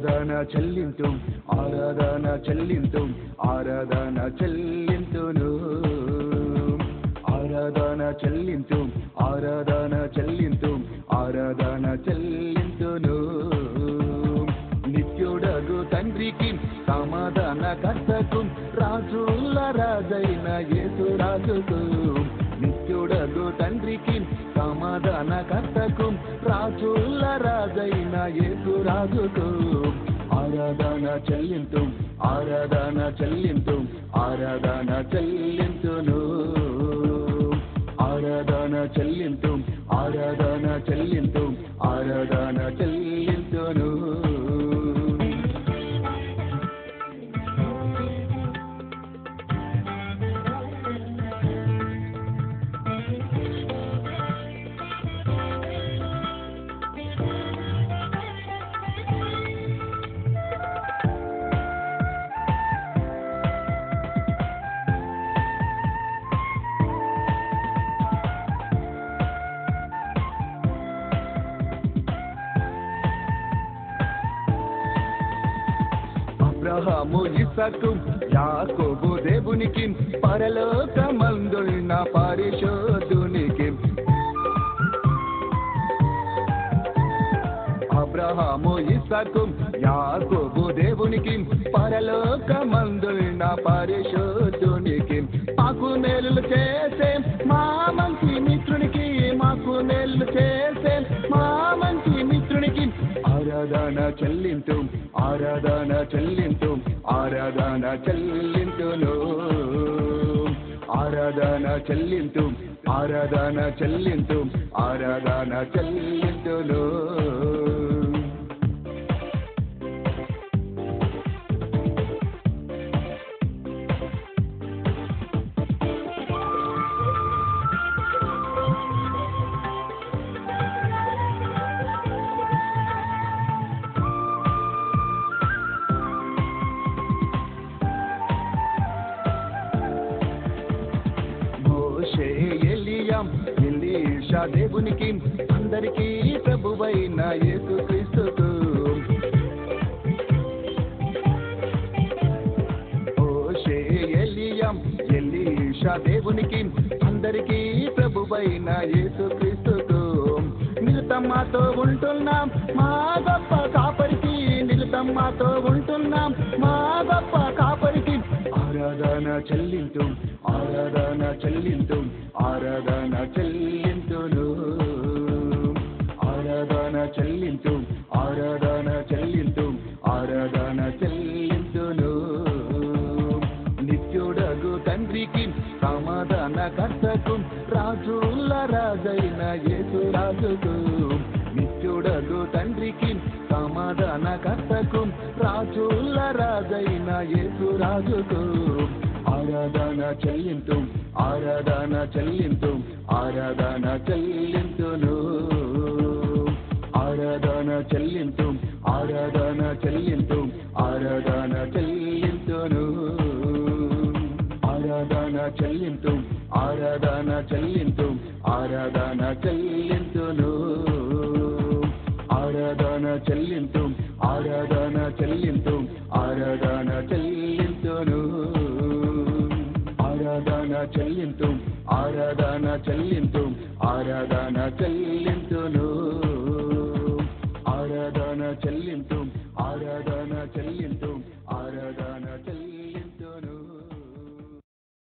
ఆరాధన చెల్లింతు ఆరాధన చెల్లింతు ఆరాధన చెల్లింతును ఆరాధన చెల్లింతు ఆరాధన చెల్లింతు ఆరాధన చెల్లింతును నిత్యుడగు తండ్రికి సమాధాన కర్తకు రాజుల రాజైన యేసు రాజుకు నిత్యుడగు తండ్రికి సమాధాన కర్తకు రాజుల రాజైన యేసు రాజుకు ఆరాధన చెల్లింతు ఆరాధన చెల్లింతు ఆరాధన చెల్లింతును ఆరాధన చెల్లింతు ఆరాధన చెల్లింతు ఆరాధన చెల్లింతును అబ్రహాము ఇస్సాకు యాకోబు దేవునికి పరలోకమందున్న పరిశుద్ధునికి అబ్రహాము ఇస్సాకు యాకోబు దేవునికి పరలోకమందున్న పరిశుద్ధునికి మాకు మేలు చేసే మా మంచి మిత్రునికి మాకు మేలు చేసే మా మంచి మిత్రునికి ఆరాధన చెల్లింతు ఆరాధన చెల్లింతు ఆరాధన చెల్లింతును ఆరాధన చెల్లింతు ఆరాధన చెల్లింతు ఆరాధన చెల్లింతును ఎలీషా దేవునికి అందరికీ ప్రభువైన యేసుక్రీస్తుకు మోషే ఎలీషా దేవునికి అందరికీ ప్రభువైన యేసుక్రీస్తుకు నిలుతమ్మతో ఉంటున్నాం మా గొప్ప కాపరికి నిలుతమ్మతో ఉంటున్నాం మా గొప్ప కాపరికి ఆరాధన చెల్లింతు ఆరాధన చెల్లింతు ఆరాధన చెల్లింతును ఆరాధన చెల్లింతు ఆరాధన చెల్లింతు ఆరాధన చెల్లింతును నిత్యుడగు తండ్రికి సమాధాన కర్తకు రాజుల రాజైన యేసు రాజుకు నిత్యుడగు తండ్రికి సమాధాన కర్తకు రాజుల రాజైన యేసు రాజుకు ఆరాధన చెల్లింతు ఆరాధన చెల్లింతు ఆరాధన చెల్లింతును ఆరాధన చెల్లింతు ఆరాధన చెల్లింతు ఆరాధన చెల్లింతును ఆరాధన చెల్లింతు ఆరాధన చెల్లింతు ఆరాధన చెల్లింతును ఆరాధన చెల్లింతు ఆరాధన చెల్లింతు ఆరాధన చెల్లింతును ఆరాధన చెల్లింతు ఆరాధన చెల్లింతు ఆరాధన చెల్లింతును